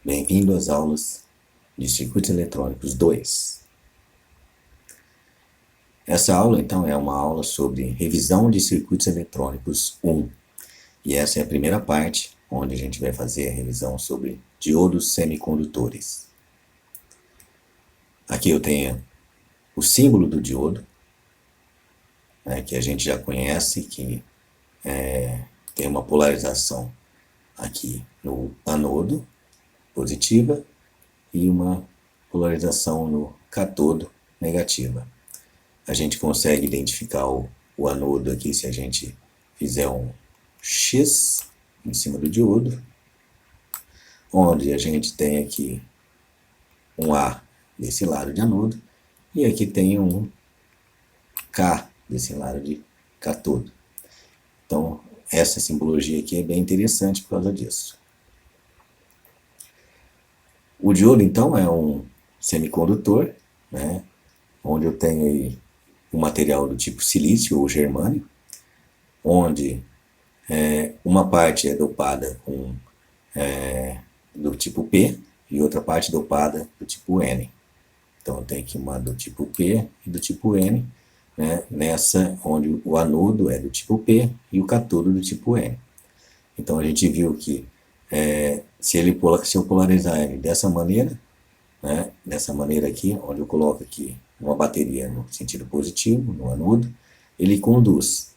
Bem-vindo às aulas de Circuitos Eletrônicos 2. Essa aula, então, é uma aula sobre revisão de circuitos eletrônicos 1. E essa é a primeira parte, onde a gente vai fazer a revisão sobre diodos semicondutores. Aqui eu tenho o símbolo do diodo, que a gente já conhece, que tem uma polarização aqui no anodo, positiva, e uma polarização no catodo, negativa. A gente consegue identificar o anodo aqui se a gente fizer um X em cima do diodo, onde a gente tem aqui um A desse lado de anodo, e aqui tem um K desse lado de catodo. Então, essa simbologia aqui é bem interessante por causa disso. O diodo, então, é um semicondutor, onde eu tenho aí um material do tipo silício ou germânio, onde uma parte é dopada com do tipo P e outra parte dopada do tipo N. Então eu tenho aqui uma do tipo P e do tipo N, nessa onde o anodo é do tipo P e o catodo do tipo N. Então a gente viu que se eu polarizar ele dessa maneira aqui, onde eu coloco aqui uma bateria no sentido positivo, no anodo, ele conduz.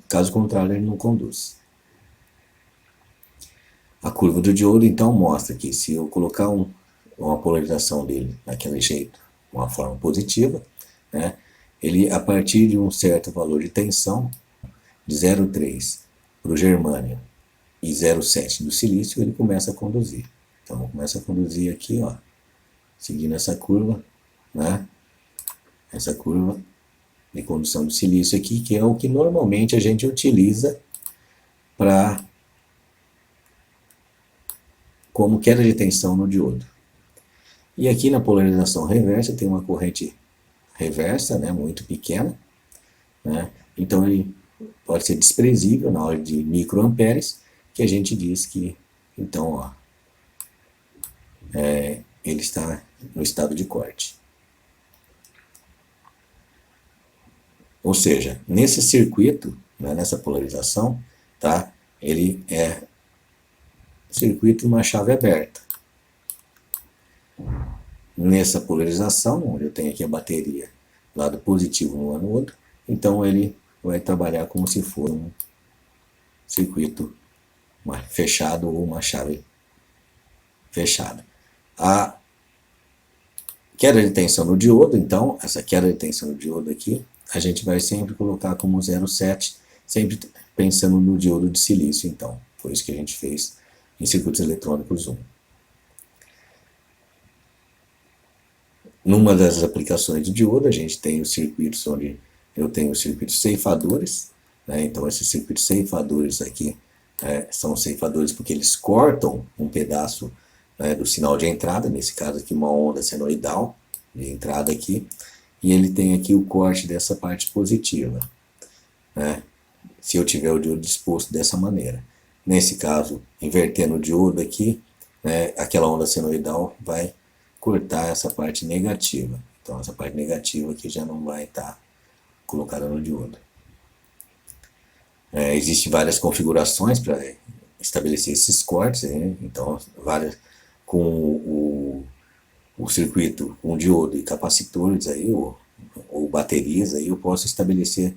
Caso contrário, ele não conduz. A curva do diodo, então, mostra que se eu colocar uma polarização dele daquele jeito, uma forma positiva, ele, a partir de um certo valor de tensão, de 0,3 para o germânio e 0,7 do silício, ele começa a conduzir. Então, começa a conduzir aqui, ó, seguindo essa curva, essa curva de condução de silício aqui, que é o que normalmente a gente utiliza para como queda de tensão no diodo. E aqui na polarização reversa tem uma corrente reversa, muito pequena, então ele pode ser desprezível na ordem de microamperes, que a gente diz que, então, ó, ele está no estado de corte. Ou seja, nesse circuito, nessa polarização, ele é circuito de uma chave aberta. Nessa polarização, onde eu tenho aqui a bateria lado positivo no anodo, então ele vai trabalhar como se for um circuito fechado ou uma chave fechada. A queda de tensão no diodo, então, essa queda de tensão no diodo aqui, a gente vai sempre colocar como 0,7, sempre pensando no diodo de silício, então. Foi isso que a gente fez em circuitos eletrônicos 1. Numa das aplicações de diodo, a gente tem os circuitos onde eu tenho os circuitos ceifadores, então esses circuitos ceifadores aqui são ceifadores porque eles cortam um pedaço do sinal de entrada, nesse caso aqui uma onda senoidal de entrada aqui, e ele tem aqui o corte dessa parte positiva, se eu tiver o diodo disposto dessa maneira. Nesse caso, invertendo o diodo aqui, aquela onda senoidal vai cortar essa parte negativa. Então essa parte negativa aqui já não vai estar colocada no diodo. Existem várias configurações para estabelecer esses cortes, então várias com o circuito com diodo e capacitores aí, ou baterias aí, eu posso estabelecer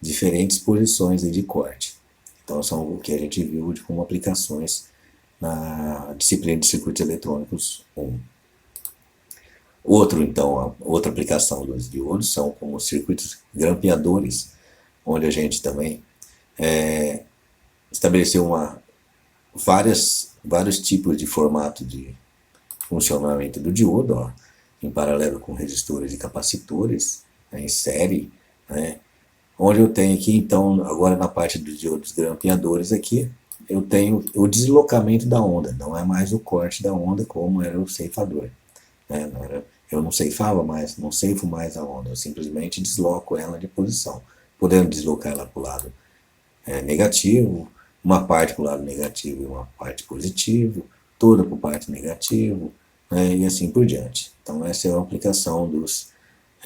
diferentes posições aí de corte. Então são o que a gente viu como aplicações na disciplina de circuitos eletrônicos 1. Outra aplicação dos diodos são como circuitos grampeadores, onde a gente também estabeleceu vários tipos de formato de funcionamento do diodo, ó, em paralelo com resistores e capacitores, em série, onde eu tenho aqui, então, agora na parte dos diodos grampeadores aqui, eu tenho o deslocamento da onda, não é mais o corte da onda como era o ceifador. Eu não ceifava mais, não ceifo mais a onda, eu simplesmente desloco ela de posição, podendo deslocar ela para o lado negativo, uma parte para o lado negativo e uma parte positivo, toda para o parte negativo, né, e assim por diante. Então essa é a aplicação dos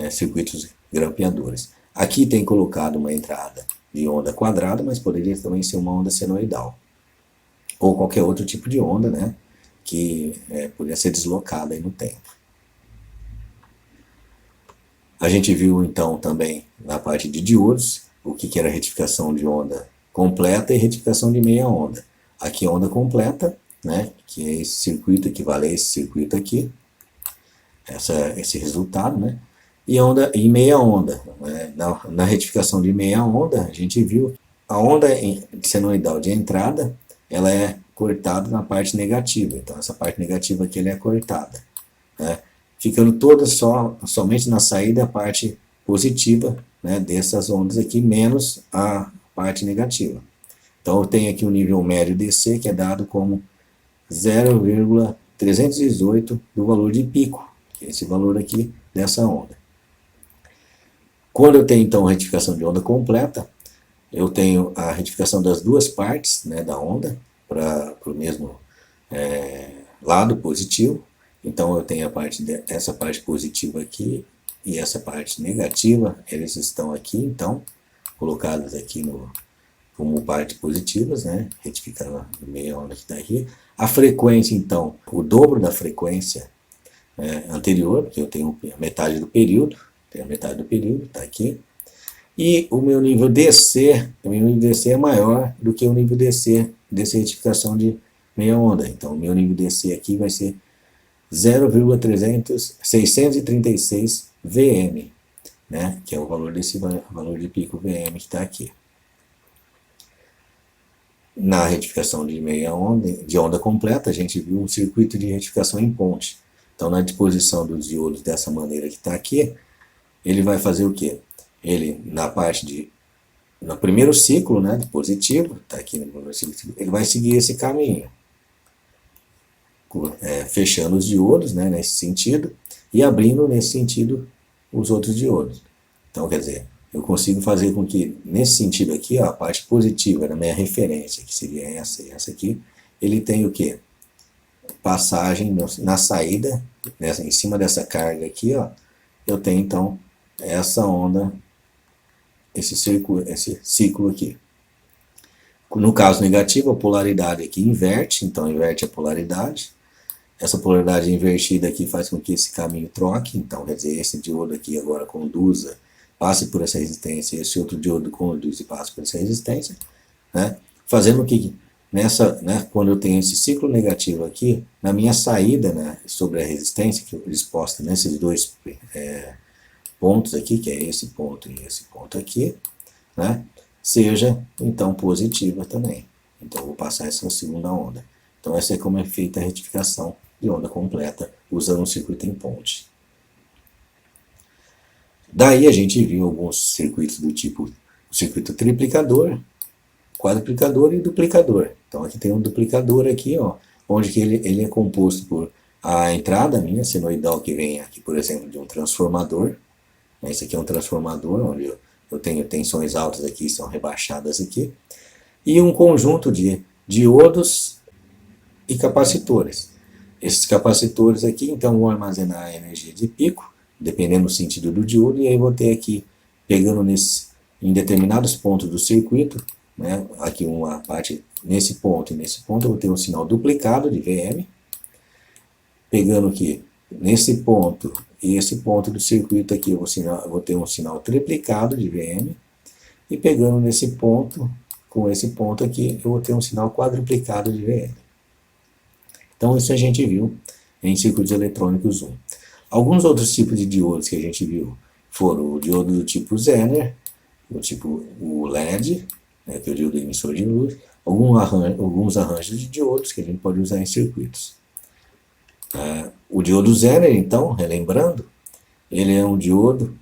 circuitos grampeadores. Aqui tem colocado uma entrada de onda quadrada, mas poderia também ser uma onda senoidal, ou qualquer outro tipo de onda, né, que poderia ser deslocada aí no tempo. A gente viu então também na parte de diodos o que era retificação de onda completa e retificação de meia onda. Aqui onda completa, né, que é esse circuito, equivale a esse circuito aqui, esse resultado, né, e meia onda. Né, na retificação de meia onda, a gente viu a onda senoidal de entrada, ela é cortada na parte negativa, então essa parte negativa aqui ela é cortada, né, ficando toda somente na saída a parte positiva, né, dessas ondas aqui, menos a parte negativa. Então eu tenho aqui o nível médio DC, que é dado como 0,318 do valor de pico, que é esse valor aqui dessa onda. Quando eu tenho então a retificação de onda completa, eu tenho a retificação das duas partes, né, da onda para o mesmo lado positivo. Então eu tenho essa parte positiva aqui e essa parte negativa, eles estão aqui então colocados aqui como partes positivas, né, retificando a meia onda que está aqui. A frequência então, o dobro da frequência anterior, porque eu tenho a metade do período, está aqui. E o meu nível DC é maior do que o nível DC dessa retificação de meia onda. Então o meu nível DC aqui vai ser 0,636 VM, né, que é o valor desse valor de pico VM que está aqui. Na retificação de meia onda, de onda completa, a gente viu um circuito de retificação em ponte. Então, na disposição dos diodos dessa maneira que está aqui, ele vai fazer o quê? Ele, no primeiro ciclo, né, de positivo, está aqui no primeiro ciclo, ele vai seguir esse caminho, fechando os diodos, né, nesse sentido, e abrindo nesse sentido os outros diodos. Então, quer dizer, eu consigo fazer com que, nesse sentido aqui, ó, a parte positiva da minha referência, que seria essa e essa aqui, ele tem o quê? Passagem na saída, em cima dessa carga aqui, ó, eu tenho então essa onda, esse ciclo aqui. No caso negativo, a polaridade aqui inverte, então inverte a polaridade. Essa polaridade invertida aqui faz com que esse caminho troque, então quer dizer, esse diodo aqui agora conduza, passe por essa resistência, e esse outro diodo conduz e passa por essa resistência, né, fazendo que quando eu tenho esse ciclo negativo aqui, na minha saída, né, sobre a resistência, que eu exposta nesses dois pontos aqui, que é esse ponto e esse ponto aqui, né, seja então positiva também. Então eu vou passar essa segunda onda. Então essa é como é feita a retificação de onda completa usando um circuito em ponte. Daí a gente viu alguns circuitos do tipo circuito triplicador, quadruplicador e duplicador. Então aqui tem um duplicador aqui, ó, onde que ele é composto por a entrada minha senoidal que vem aqui, por exemplo, de um transformador. Esse aqui é um transformador onde eu tenho tensões altas aqui, são rebaixadas aqui, e um conjunto de diodos e capacitores. Esses capacitores aqui então vão armazenar a energia de pico, dependendo do sentido do diodo, e aí vou ter aqui, pegando em determinados pontos do circuito, né, aqui uma parte nesse ponto e nesse ponto, eu vou ter um sinal duplicado de VM, pegando aqui nesse ponto e esse ponto do circuito aqui, eu vou ter um sinal triplicado de VM, e pegando nesse ponto, com esse ponto aqui, eu vou ter um sinal quadruplicado de VM. Então isso a gente viu em circuitos eletrônicos 1. Alguns outros tipos de diodos que a gente viu foram o diodo do tipo Zener, o LED, né, que é o diodo emissor de luz, alguns arranjos de diodos que a gente pode usar em circuitos. O diodo Zener, então, relembrando, ele é um diodo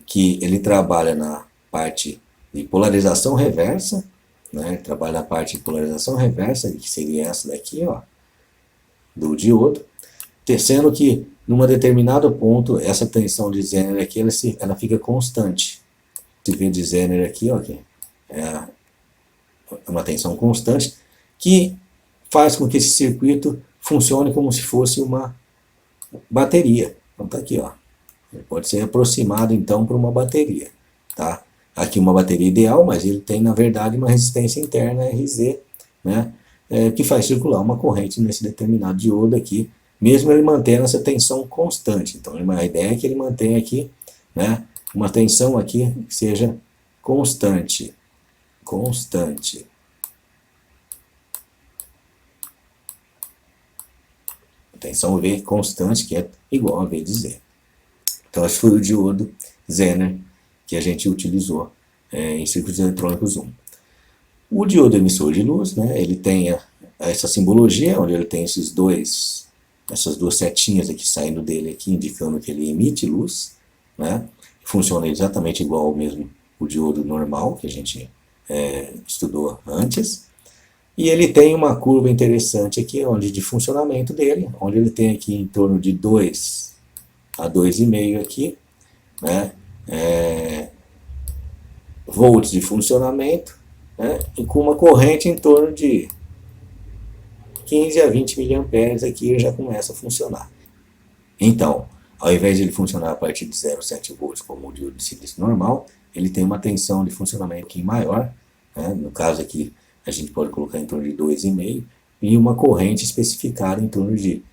que ele trabalha na parte de polarização reversa, né, trabalha na parte de polarização reversa, que seria essa daqui, ó, do diodo, sendo que num determinado ponto, essa tensão de Zener aqui, ela fica constante. Você vê de Zener aqui, ó, que é uma tensão constante, que faz com que esse circuito funcione como se fosse uma bateria. Então tá aqui, ó. Ele pode ser aproximado então para uma bateria, tá? Aqui uma bateria ideal, mas ele tem na verdade uma resistência interna RZ, né? Que faz circular uma corrente nesse determinado diodo aqui, mesmo ele mantendo essa tensão constante. Então a ideia é que ele mantenha aqui, né, uma tensão aqui que seja constante, constante. Tensão V constante, que é igual a V de Z. Então esse foi o diodo Zener que a gente utilizou em circuitos eletrônicos 1. O diodo emissor de luz, né, ele tem essa simbologia, onde ele tem essas duas setinhas aqui saindo dele, aqui, indicando que ele emite luz, né, funciona exatamente igual ao mesmo o diodo normal, que a gente estudou antes. E ele tem uma curva interessante aqui, onde de funcionamento dele, onde ele tem aqui em torno de 2 a 2,5 aqui, né, volts de funcionamento, né, e com uma corrente em torno de 15 a 20 miliamperes aqui ele já começa a funcionar. Então, ao invés de ele funcionar a partir de 0,7 volts como o diodo de silício normal, ele tem uma tensão de funcionamento aqui maior, né, no caso aqui a gente pode colocar em torno de 2,5 e uma corrente especificada em torno de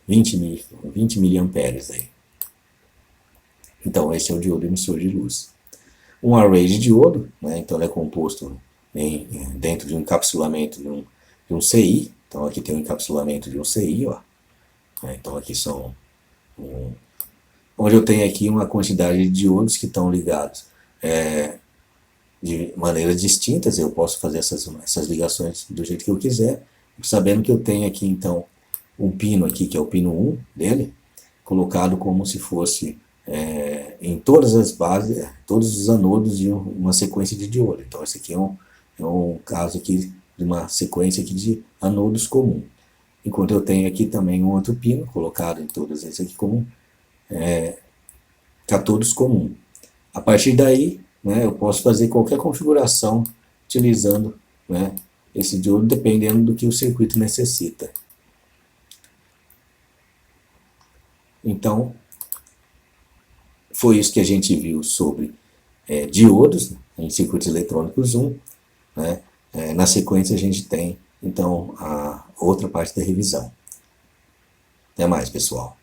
20 miliamperes aí. Então esse é o diodo emissor de luz. Um array de diodo, né, então ele é composto dentro de um encapsulamento de um CI. Então aqui tem um encapsulamento de um CI, ó. Então aqui são onde eu tenho aqui uma quantidade de diodos que estão ligados de maneiras distintas. Eu posso fazer essas ligações do jeito que eu quiser, sabendo que eu tenho aqui então um pino aqui, que é o pino 1 dele, colocado como se fosse em todas as bases, todos os anodos de uma sequência de diodo. Então esse aqui é um caso aqui de uma sequência aqui de anodos comum. Enquanto eu tenho aqui também um outro pino colocado em todos esses aqui comum, cátodos comum. A partir daí, né, eu posso fazer qualquer configuração utilizando, né, esse diodo, dependendo do que o circuito necessita. Então, foi isso que a gente viu sobre diodos em circuitos eletrônicos 1. Né? Na sequência a gente tem, então, a outra parte da revisão. Até mais, pessoal.